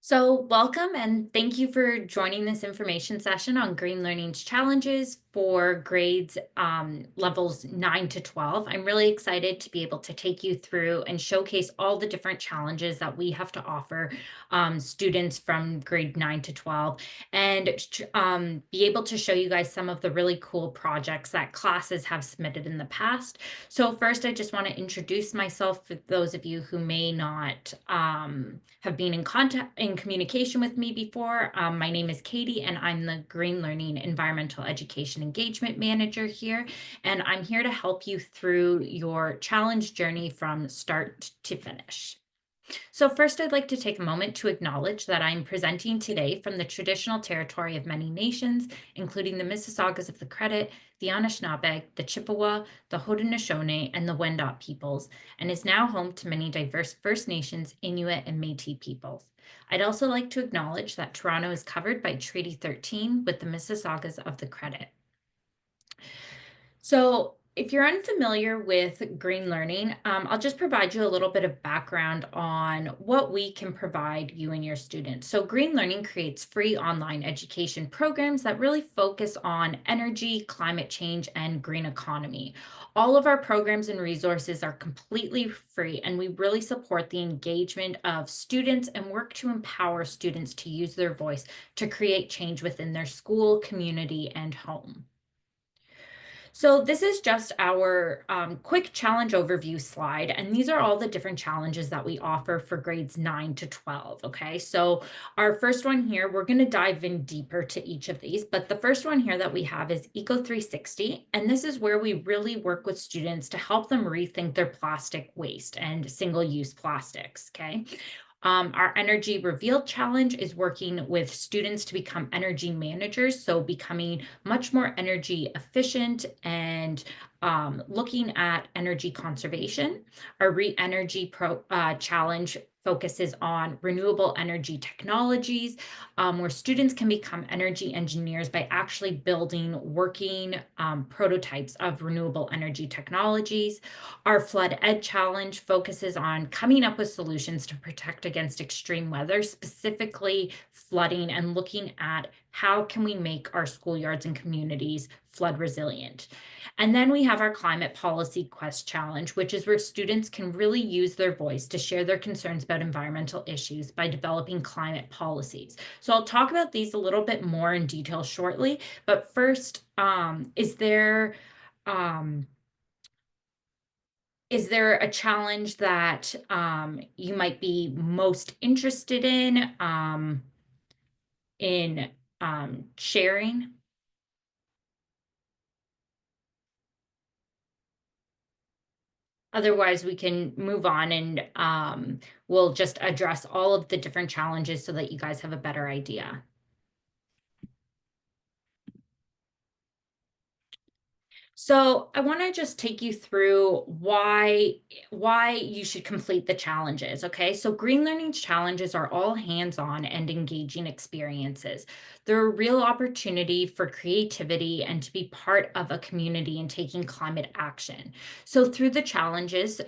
So, welcome and thank you for joining this information session on Green Learning's challenges for grades levels 9 to 12. I'm really excited to be able to take you through and showcase all the different challenges that we have to offer students from grade 9 to 12 and be able to show you guys some of the really cool projects that classes have submitted in the past. So, first, I just want to introduce myself for those of you who may not have been in communication with me before. My name is Katie, and I'm the Green Learning Environmental Education Engagement Manager here. And I'm here to help you through your challenge journey from start to finish. So, first, I'd like to take a moment to acknowledge that I'm presenting today from the traditional territory of many nations, including the Mississaugas of the Credit, the Anishinaabe, the Chippewa, the Haudenosaunee, and the Wendat peoples, and is now home to many diverse First Nations, Inuit, and Métis peoples. I'd also like to acknowledge that Toronto is covered by Treaty 13 with the Mississaugas of the Credit. So, if you're unfamiliar with green learning, I'll just provide you a little bit of background on what we can provide you and your students. So, green learning creates free online education programs that really focus on energy, climate change, and green economy. All of our programs and resources are completely free, and we really support the engagement of students and work to empower students to use their voice to create change within their school, community, and home. So this is just our quick challenge overview slide, and these are all the different challenges that we offer for grades 9 to 12, okay? So our first one here, we're gonna dive in deeper to each of these, but the first one here that we have is Eco 360, and this is where we really work with students to help them rethink their plastic waste and single-use plastics, okay? Our Energy Revealed Challenge is working with students to become energy managers, so becoming much more energy efficient and looking at energy conservation. Our Re-Energy Challenge focuses on renewable energy technologies, where students can become energy engineers by actually building working prototypes of renewable energy technologies. Our Flood Ed Challenge focuses on coming up with solutions to protect against extreme weather, specifically flooding, and looking at how can we make our schoolyards and communities flood resilient. And then we have our Climate Policy Quest Challenge, which is where students can really use their voice to share their concerns about environmental issues by developing climate policies. So I'll talk about these a little bit more in detail shortly, but first, um, is there a challenge that you might be most interested in sharing? Otherwise, we can move on and we'll just address all of the different challenges so that you guys have a better idea. So I want to just take you through why you should complete the challenges. Okay, so Green Learning's challenges are all hands-on and engaging experiences. They're a real opportunity for creativity and to be part of a community and taking climate action. So through the challenges,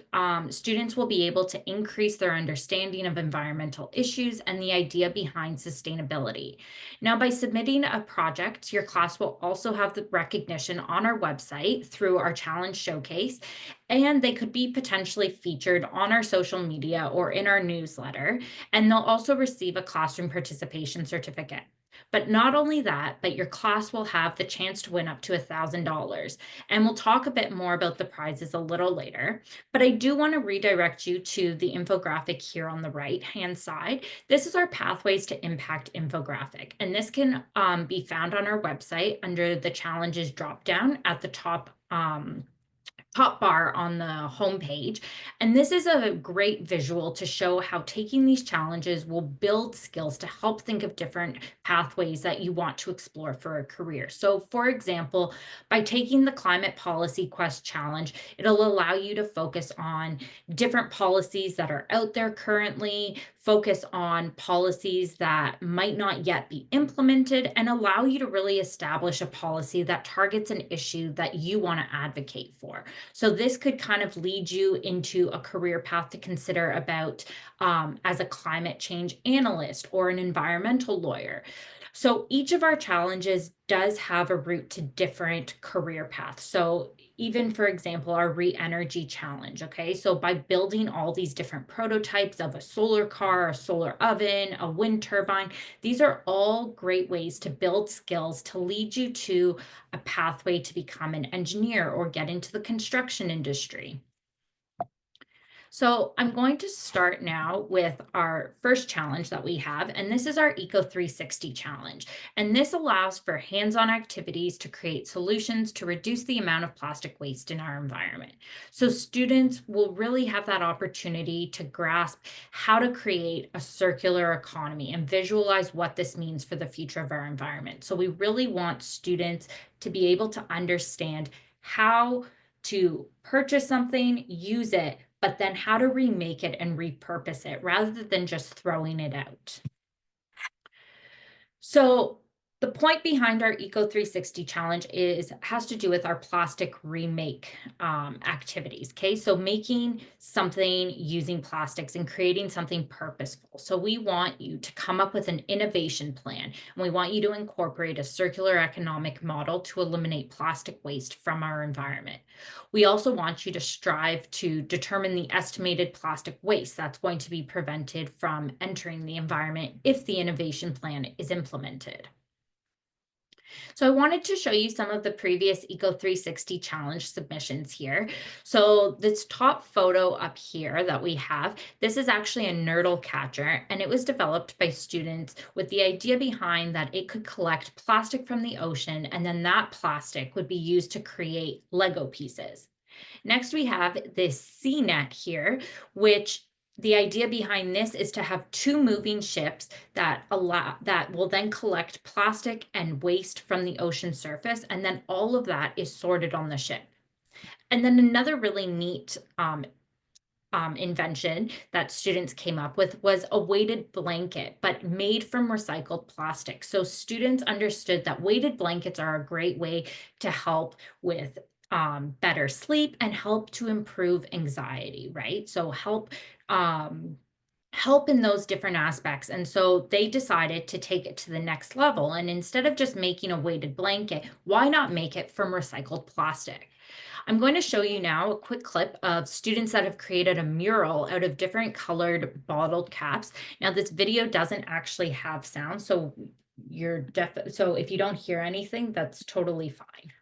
students will be able to increase their understanding of environmental issues and the idea behind sustainability. Now, by submitting a project, your class will also have the recognition on our website through our challenge showcase, and they could be potentially featured on our social media or in our newsletter, and they'll also receive a classroom participation certificate. But not only that, but your class will have the chance to win up to $1,000. And we'll talk a bit more about the prizes a little later. But I do want to redirect you to the infographic here on the right-hand side. This is our Pathways to Impact infographic, and this can be found on our website under the challenges dropdown at the top bar on the homepage. And this is a great visual to show how taking these challenges will build skills to help think of different pathways that you want to explore for a career. So, for example, by taking the Climate Policy Quest Challenge, it'll allow you to focus on different policies that are out there currently, focus on policies that might not yet be implemented, and allow you to really establish a policy that targets an issue that you want to advocate for. So this could kind of lead you into a career path to consider about as a climate change analyst or an environmental lawyer. So each of our challenges does have a route to different career paths. So even for example, our re-energy challenge. Okay. So by building all these different prototypes of a solar car, a solar oven, a wind turbine, these are all great ways to build skills to lead you to a pathway to become an engineer or get into the construction industry. So I'm going to start now with our first challenge that we have, and this is our Eco 360 challenge. And this allows for hands-on activities to create solutions to reduce the amount of plastic waste in our environment. So students will really have that opportunity to grasp how to create a circular economy and visualize what this means for the future of our environment. So we really want students to be able to understand how to purchase something, use it, but then how to remake it and repurpose it rather than just throwing it out. So the point behind our Eco 360 challenge has to do with our plastic remake activities. Okay, so making something using plastics and creating something purposeful. So we want you to come up with an innovation plan, and we want you to incorporate a circular economic model to eliminate plastic waste from our environment. We also want you to strive to determine the estimated plastic waste that's going to be prevented from entering the environment if the innovation plan is implemented. So I wanted to show you some of the previous Eco 360 challenge submissions here. So this top photo up here that we have, this is actually a nurdle catcher, and it was developed by students with the idea behind that it could collect plastic from the ocean, and then that plastic would be used to create Lego pieces. Next, we have this CNET here, which the idea behind this is to have two moving ships that will then collect plastic and waste from the ocean surface, and then all of that is sorted on the ship. And then another really neat invention that students came up with was a weighted blanket, but made from recycled plastic. So students understood that weighted blankets are a great way to help with better sleep and help to improve anxiety, right? So help in those different aspects. And so they decided to take it to the next level. And instead of just making a weighted blanket, why not make it from recycled plastic? I'm going to show you now a quick clip of students that have created a mural out of different colored bottled caps. Now, this video doesn't actually have sound, so so if you don't hear anything, that's totally fine.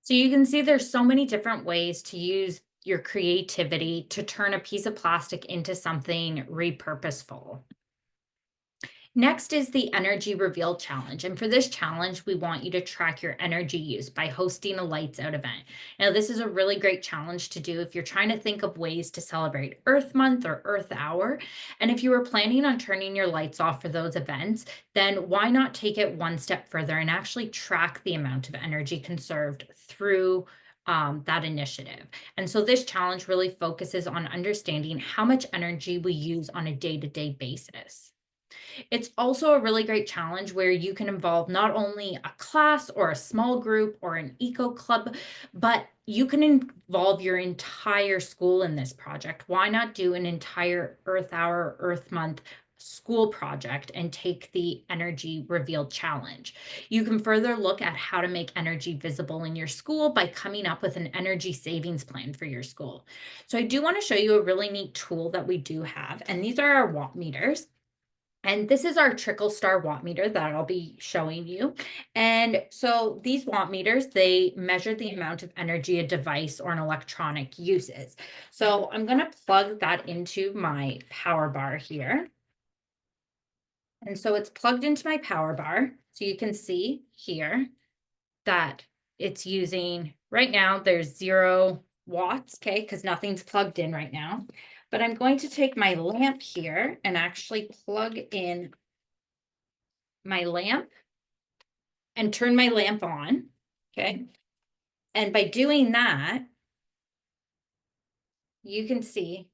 So you can see there's so many different ways to use your creativity to turn a piece of plastic into something repurposeful. Next is the Energy Reveal Challenge. And for this challenge, we want you to track your energy use by hosting a lights out event. Now, this is a really great challenge to do if you're trying to think of ways to celebrate Earth Month or Earth Hour. And if you were planning on turning your lights off for those events, then why not take it one step further and actually track the amount of energy conserved through that initiative. And so this challenge really focuses on understanding how much energy we use on a day-to-day basis. It's also a really great challenge where you can involve not only a class or a small group or an eco club, but you can involve your entire school in this project. Why not do an entire Earth Hour, Earth Month school project and take the Energy Reveal Challenge? You can further look at how to make energy visible in your school by coming up with an energy savings plan for your school. So I do want to show you a really neat tool that we do have, and these are our watt meters. And this is our trickle star watt meter that I'll be showing you. And so these watt meters, they measure the amount of energy a device or an electronic uses. So I'm going to plug that into my power bar here. And so it's plugged into my power bar. So you can see here that it's using, right now there's 0 watts, okay, because nothing's plugged in right now. But I'm going to take my lamp here and actually plug in my lamp and turn my lamp on, okay? And by doing that, you can see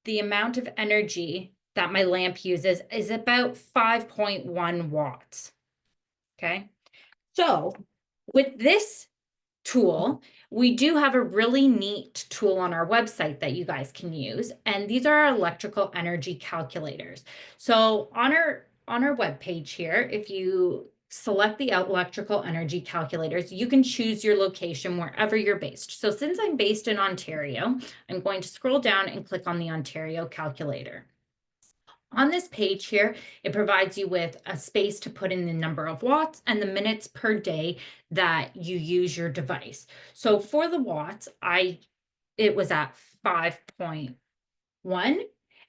the amount of energy that my lamp uses is about 5.1 watts, okay? So with this tool, we do have a really neat tool on our website that you guys can use, and these are our electrical energy calculators. So on our webpage here, if you select the electrical energy calculators, you can choose your location wherever you're based. So since I'm based in Ontario, I'm going to scroll down and click on the Ontario calculator. On this page here, it provides you with a space to put in the number of watts and the minutes per day that you use your device. So for the watts, it was at 5.1.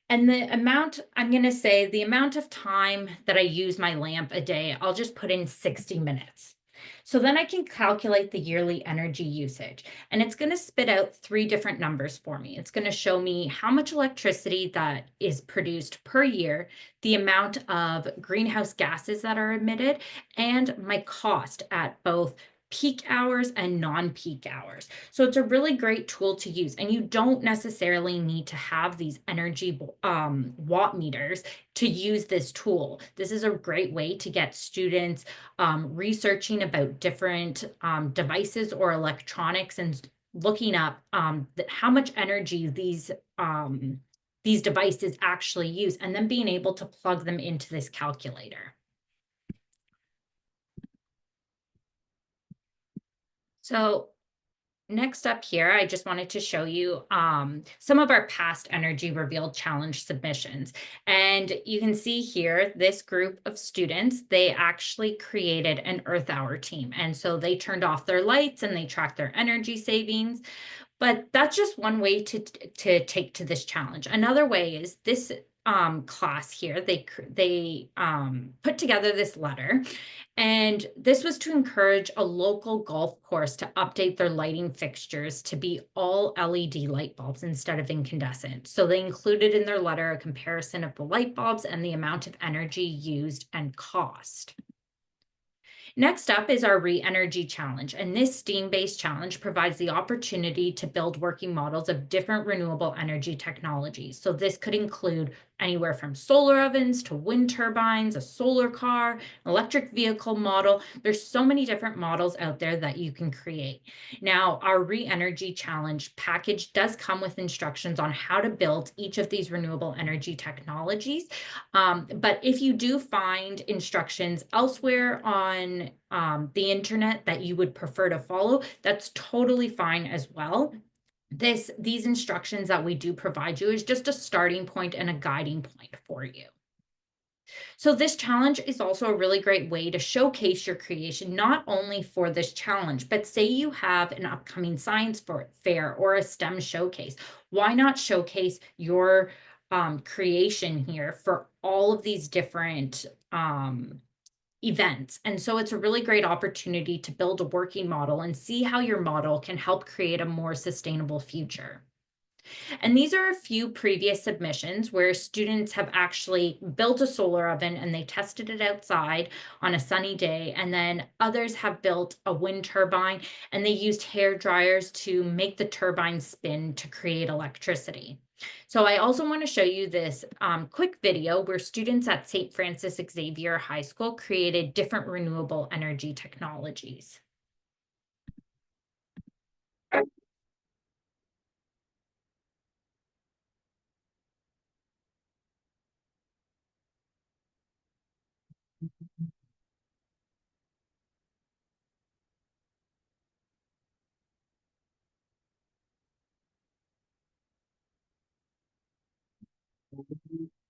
And the amount, I'm going to say the amount of time that I use my lamp a day, I'll just put in 60 minutes. So then I can calculate the yearly energy usage, and it's going to spit out 3 different numbers for me. It's going to show me how much electricity that is produced per year, the amount of greenhouse gases that are emitted, and my cost at both peak hours and non-peak hours. So it's a really great tool to use, and you don't necessarily need to have these energy watt meters to use this tool. This is a great way to get students researching about different devices or electronics and looking up how much energy these devices actually use, and then being able to plug them into this calculator. So next up here, I just wanted to show you some of our past Energy Revealed Challenge submissions. And you can see here, this group of students, they actually created an Earth Hour team. And so they turned off their lights and they tracked their energy savings. But that's just one way to take to this challenge. Another way is this class here, they put together this letter, and this was to encourage a local golf course to update their lighting fixtures to be all LED light bulbs instead of incandescent. So they included in their letter a comparison of the light bulbs and the amount of energy used and cost. Next up is our Re-Energy Challenge, and this STEAM-based challenge provides the opportunity to build working models of different renewable energy technologies. So this could include anywhere from solar ovens to wind turbines, a solar car, an electric vehicle model. There's so many different models out there that you can create. Now, our Re-Energy Challenge package does come with instructions on how to build each of these renewable energy technologies. But if you do find instructions elsewhere on the internet that you would prefer to follow, that's totally fine as well. These instructions that we do provide you is just a starting point and a guiding point for you. So this challenge is also a really great way to showcase your creation, not only for this challenge, but say you have an upcoming science fair or a STEM showcase. Why not showcase your creation here for all of these different events? And so it's a really great opportunity to build a working model and see how your model can help create a more sustainable future. And these are a few previous submissions where students have actually built a solar oven and they tested it outside on a sunny day. And then others have built a wind turbine and they used hair dryers to make the turbine spin to create electricity. So I also want to show you this quick video where students at St. Francis Xavier High School created different renewable energy technologies.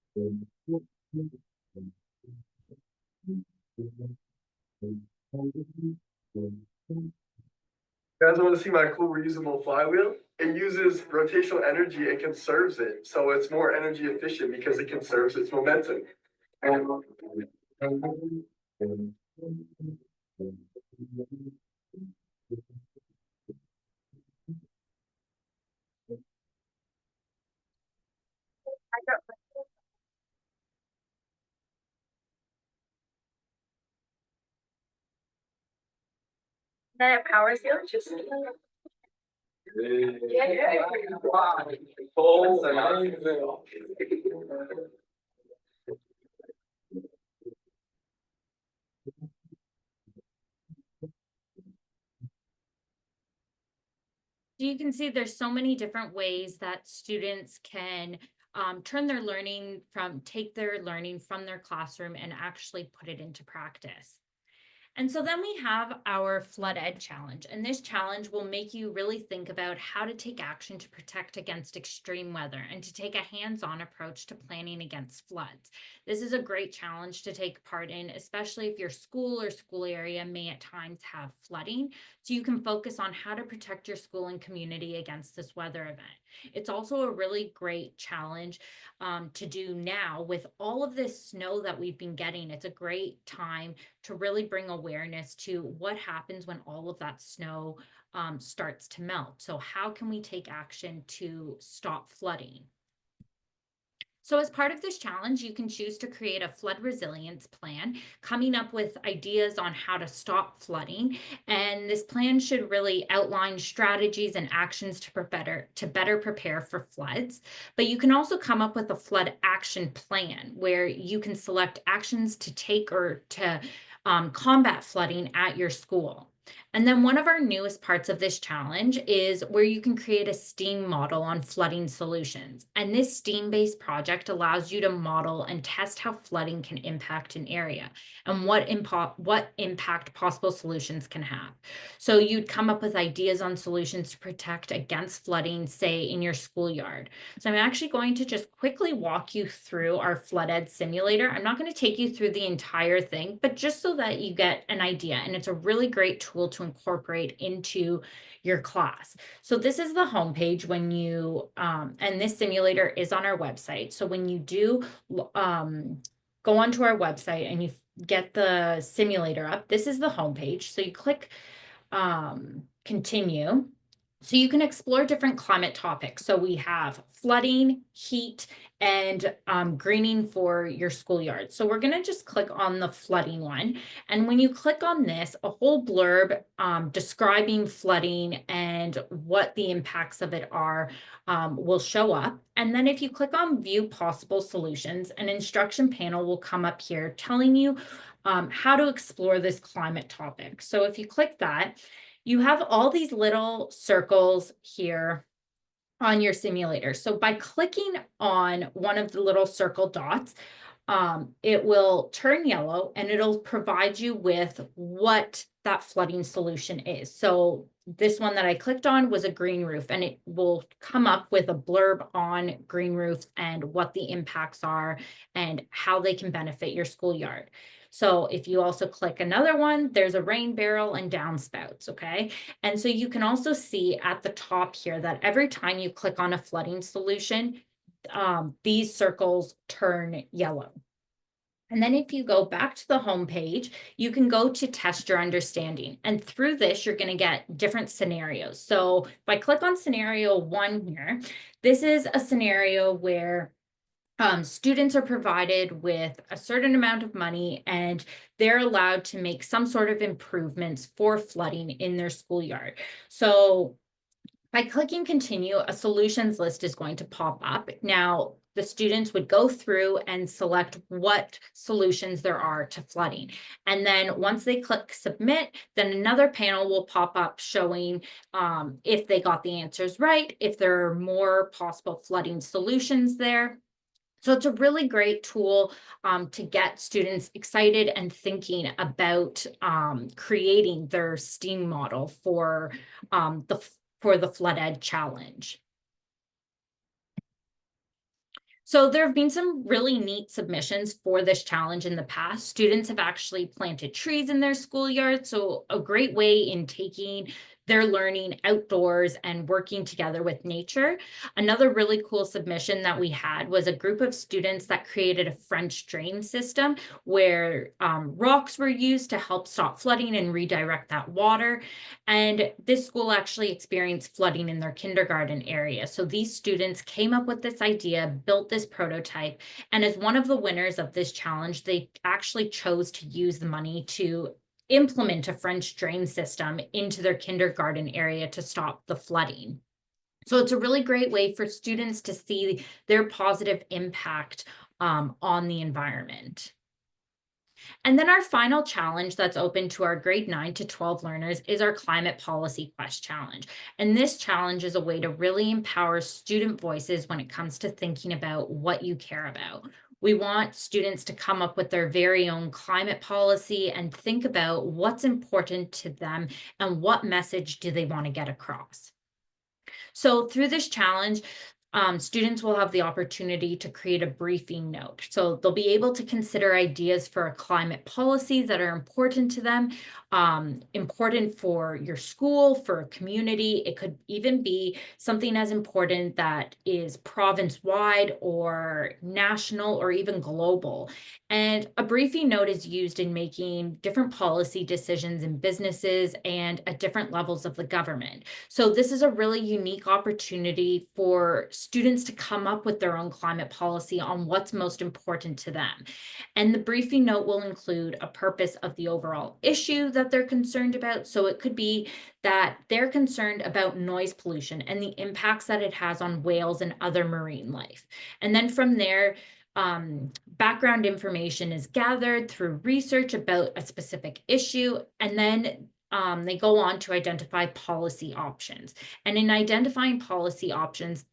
You guys want to see my cool reusable flywheel? It uses rotational energy and conserves it, so it's more energy efficient because it conserves its momentum. Then it powers the electricity. Yeah. Oh, So you can see there's so many different ways that students can turn their learning take their learning from their classroom and actually put it into practice. And so then we have our Flood Ed Challenge, and this challenge will make you really think about how to take action to protect against extreme weather and to take a hands-on approach to planning against floods. This is a great challenge to take part in, especially if your school or school area may at times have flooding, so you can focus on how to protect your school and community against this weather event. It's also a really great challenge to do now with all of this snow that we've been getting. It's a great time to really bring awareness to what happens when all of that snow starts to melt. So how can we take action to stop flooding? So as part of this challenge, you can choose to create a flood resilience plan, coming up with ideas on how to stop flooding. And this plan should really outline strategies and actions to better prepare for floods. But you can also come up with a flood action plan where you can select actions to take or to combat flooding at your school. And then one of our newest parts of this challenge is where you can create a STEAM model on flooding solutions. And this STEAM-based project allows you to model and test how flooding can impact an area and what impact possible solutions can have. So you'd come up with ideas on solutions to protect against flooding, say in your schoolyard. So I'm actually going to just quickly walk you through our Flood Ed simulator. I'm not going to take you through the entire thing, but just so that you get an idea. And it's a really great tool to incorporate into your class. So this is the homepage when you, and this simulator is on our website. So when you do go onto our website and you get the simulator up, this is the homepage. So you click continue. So you can explore different climate topics. So we have flooding, heat, and greening for your schoolyard. So we're going to just click on the flooding one. And when you click on this, a whole blurb describing flooding and what the impacts of it are will show up. And then if you click on view possible solutions, an instruction panel will come up here telling you how to explore this climate topic. So if you click that, you have all these little circles here on your simulator. So by clicking on one of the little circle dots, it will turn yellow and it'll provide you with what that flooding solution is. So this one that I clicked on was a green roof, and it will come up with a blurb on green roofs and what the impacts are and how they can benefit your schoolyard. So if you also click another one, there's a rain barrel and downspouts, okay? And so you can also see at the top here that every time you click on a flooding solution, these circles turn yellow. And then if you go back to the home page, you can go to test your understanding. And through this, you're going to get different scenarios. So if I click on scenario 1 here, this is a scenario where students are provided with a certain amount of money and they're allowed to make some sort of improvements for flooding in their schoolyard. So by clicking continue, a solutions list is going to pop up. Now, the students would go through and select what solutions there are to flooding. And then once they click submit, then another panel will pop up showing if they got the answers right, if there are more possible flooding solutions there. So it's a really great tool to get students excited and thinking about creating their STEAM model for the Flood Ed Challenge. So there have been some really neat submissions for this challenge in the past. Students have actually planted trees in their schoolyard. So a great way in taking their learning outdoors and working together with nature. Another really cool submission that we had was a group of students that created a French drain system where rocks were used to help stop flooding and redirect that water. And this school actually experienced flooding in their kindergarten area. So these students came up with this idea, built this prototype, and as one of the winners of this challenge, they actually chose to use the money to implement a French drain system into their kindergarten area to stop the flooding. So it's a really great way for students to see their positive impact on the environment. And then our final challenge that's open to our grade 9 to 12 learners is our Climate Policy Quest Challenge. And this challenge is a way to really empower student voices when it comes to thinking about what you care about. We want students to come up with their very own climate policy and think about what's important to them and what message do they want to get across. So through this challenge, students will have the opportunity to create a briefing note. So they'll be able to consider ideas for a climate policy that are important to them, important for your school, for a community. It could even be something as important that is province-wide or national or even global. And a briefing note is used in making different policy decisions in businesses and at different levels of the government. So this is a really unique opportunity for students to come up with their own climate policy on what's most important to them. And the briefing note will include a purpose of the overall issue that they're concerned about. So it could be that they're concerned about noise pollution and the impacts that it has on whales and other marine life. And then from there, background information is gathered through research about a specific issue, and then they go on to identify policy options. And in identifying policy options,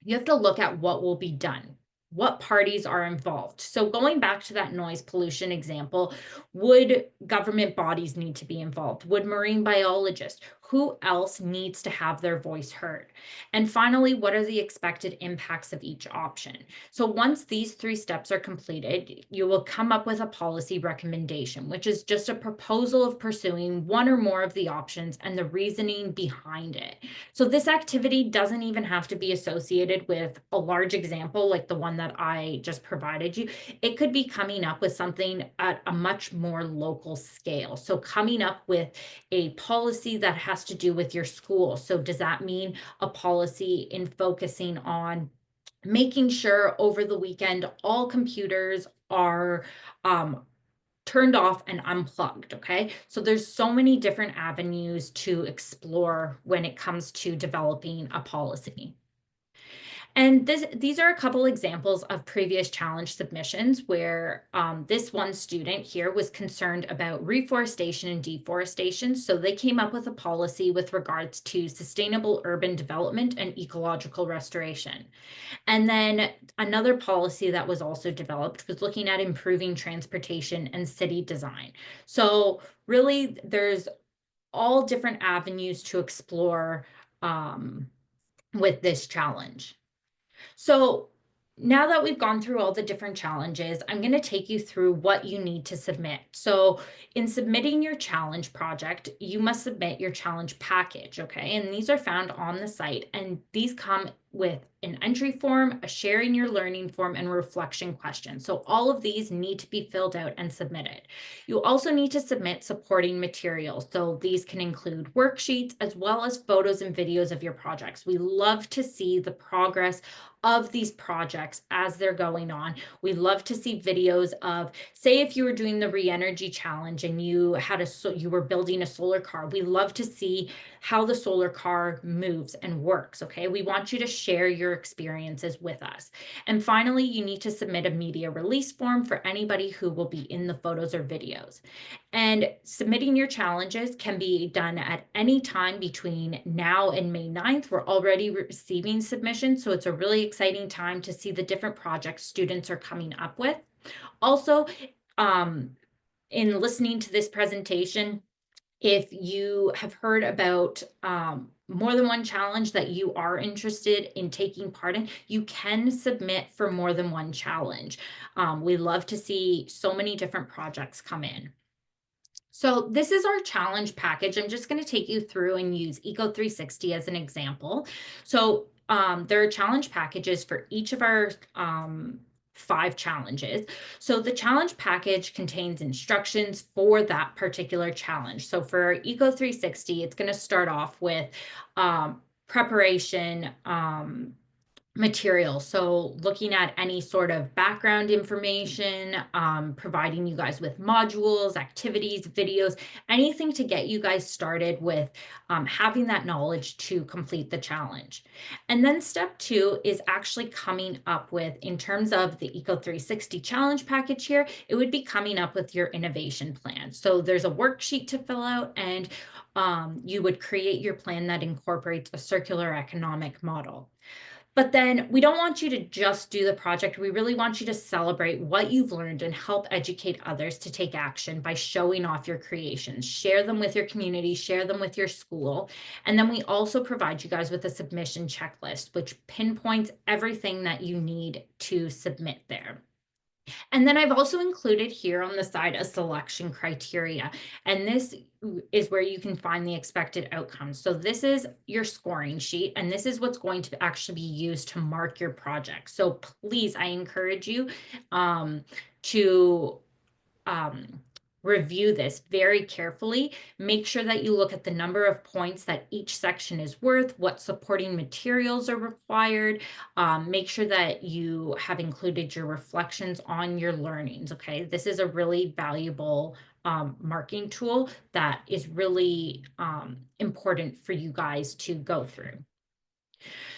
you have to look at what will be done, what parties are involved. So going back to that noise pollution example, would government bodies need to be involved? Would marine biologists? Who else needs to have their voice heard? And finally, what are the expected impacts of each option? So once these 3 steps are completed, you will come up with a policy recommendation, which is just a proposal of pursuing one or more of the options and the reasoning behind it. So this activity doesn't even have to be associated with a large example like the one that I just provided you. It could be coming up with something at a much more local scale. So coming up with a policy that has to do with your school. So does that mean a policy in focusing on making sure over the weekend all computers are turned off and unplugged, okay? So there's so many different avenues to explore when it comes to developing a policy. And these are a couple examples of previous challenge submissions where this one student here was concerned about reforestation and deforestation. So they came up with a policy with regards to sustainable urban development and ecological restoration. And then another policy that was also developed was looking at improving transportation and city design. So really, there's all different avenues to explore with this challenge. So now that we've gone through all the different challenges, I'm going to take you through what you need to submit. So in submitting your challenge project, you must submit your challenge package, okay? And these are found on the site, and these come with an entry form, a sharing your learning form, and a reflection question. So all of these need to be filled out and submitted. You also need to submit supporting materials. So these can include worksheets as well as photos and videos of your projects. We love to see the progress of these projects as they're going on. We love to see videos of, say, if you were doing the Re-Energy Challenge and you had you were building a solar car, we love to see how the solar car moves and works, okay? We want you to share your experiences with us. And finally, you need to submit a media release form for anybody who will be in the photos or videos. And submitting your challenges can be done at any time between now and May 9th. We're already receiving submissions, so it's a really exciting time to see the different projects students are coming up with. Also, in listening to this presentation, if you have heard about more than one challenge that you are interested in taking part in, you can submit for more than one challenge. We love to see so many different projects come in. So this is our challenge package. I'm just going to take you through and use Eco 360 as an example. So there are challenge packages for each of our 5 challenges. So the challenge package contains instructions for that particular challenge. So for Eco 360, it's going to start off with preparation, material. So looking at any sort of background information, providing you guys with modules, activities, videos, anything to get you guys started with having that knowledge to complete the challenge. And then step 2 is actually coming up with, in terms of the Eco 360 challenge package here, it would be coming up with your innovation plan. So there's a worksheet to fill out, and you would create your plan that incorporates a circular economic model. But then we don't want you to just do the project. We really want you to celebrate what you've learned and help educate others to take action by showing off your creations. Share them with your community, share them with your school. And then we also provide you guys with a submission checklist, which pinpoints everything that you need to submit there. And then I've also included here on the side a selection criteria, and this is where you can find the expected outcomes. So this is your scoring sheet, and this is what's going to actually be used to mark your project. So please, I encourage you to review this very carefully. Make sure that you look at the number of points that each section is worth, what supporting materials are required. Make sure that you have included your reflections on your learnings, okay? This is a really valuable marking tool that is really important for you guys to go through.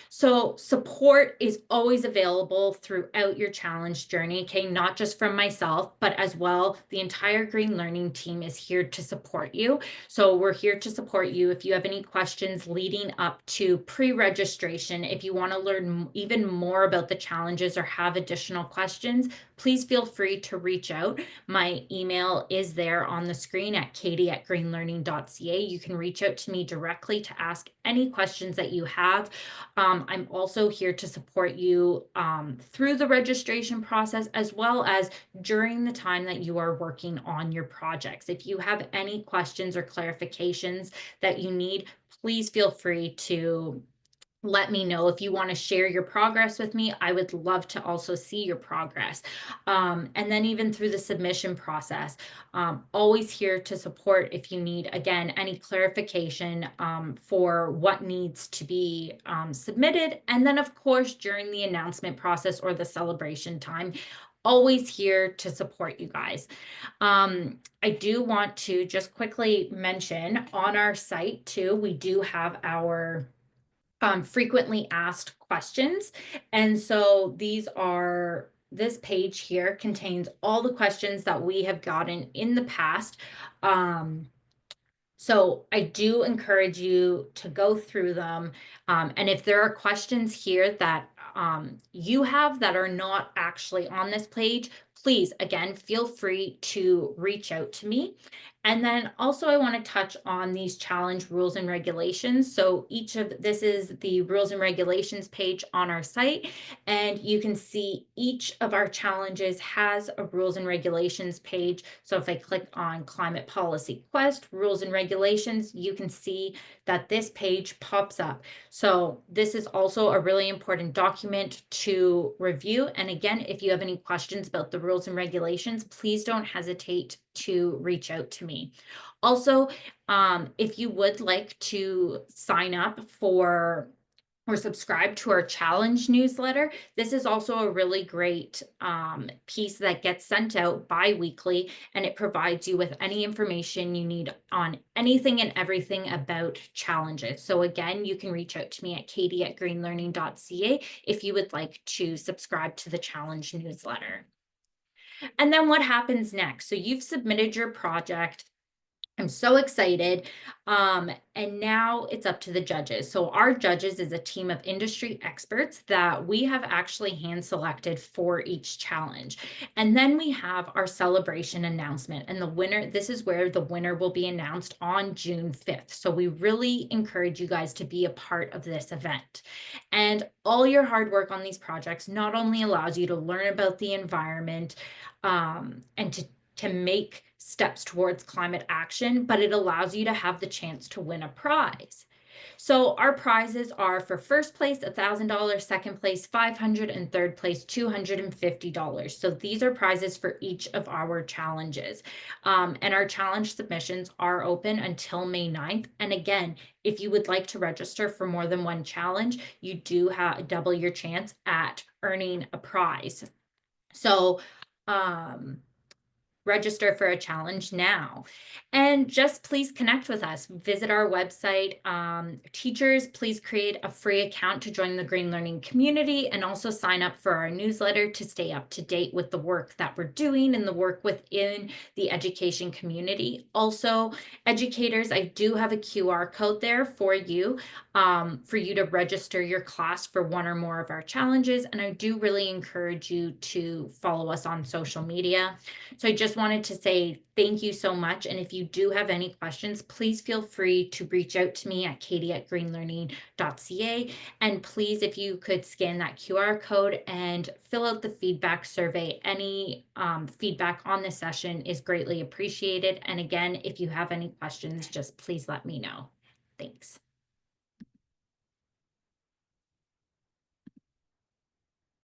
So support is always available throughout your challenge journey, okay? Not just from myself, but as well, the entire Green Learning team is here to support you. So we're here to support you. If you have any questions leading up to pre-registration, if you want to learn even more about the challenges or have additional questions, please feel free to reach out. My email is there on the screen at katie@greenlearning.ca. You can reach out to me directly to ask any questions that you have. I'm also here to support you through the registration process, as well as during the time that you are working on your projects. If you have any questions or clarifications that you need, please feel free to let me know. If you want to share your progress with me, I would love to also see your progress. And then even through the submission process, always here to support if you need, again, any clarification for what needs to be submitted. And then, of course, during the announcement process or the celebration time, always here to support you guys. I do want to just quickly mention on our site too, we do have our frequently asked questions. And so this page here contains all the questions that we have gotten in the past. So I do encourage you to go through them. And if there are questions here that you have that are not actually on this page, please, again, feel free to reach out to me. And then also I want to touch on these challenge rules and regulations. So this is the rules and regulations page on our site, and you can see each of our challenges has a rules and regulations page. So if I click on Climate Policy Quest, rules and regulations, you can see that this page pops up. So this is also a really important document to review. And again, if you have any questions about the rules and regulations, please don't hesitate to reach out to me. Also, if you would like to sign up for or subscribe to our challenge newsletter, this is also a really great piece that gets sent out bi-weekly, and it provides you with any information you need on anything and everything about challenges. So again, you can reach out to me at katie@greenlearning.ca if you would like to subscribe to the challenge newsletter. And then what happens next? So you've submitted your project. I'm so excited. And now it's up to the judges. So our judges is a team of industry experts that we have actually hand selected for each challenge. And then we have our celebration announcement, and the winner, this is where the winner will be announced on June 5th. So we really encourage you guys to be a part of this event. And all your hard work on these projects not only allows you to learn about the environment and to make steps towards climate action, but it allows you to have the chance to win a prize. So our prizes are for first place $1,000, second place $500, and third place $250. So these are prizes for each of our challenges. And our challenge submissions are open until May 9th. And again, if you would like to register for more than one challenge, you do have double your chance at earning a prize. So register for a challenge now. And just please connect with us. Visit our website. Teachers, please create a free account to join the Green Learning community and also sign up for our newsletter to stay up to date with the work that we're doing and the work within the education community. Also, educators, I do have a QR code there for you to register your class for one or more of our challenges. And I do really encourage you to follow us on social media. So I just wanted to say thank you so much. And if you do have any questions, please feel free to reach out to me at katie@greenlearning.ca. And please, if you could scan that QR code and fill out the feedback survey, any feedback on this session is greatly appreciated. And again, if you have any questions, just please let me know. Thanks.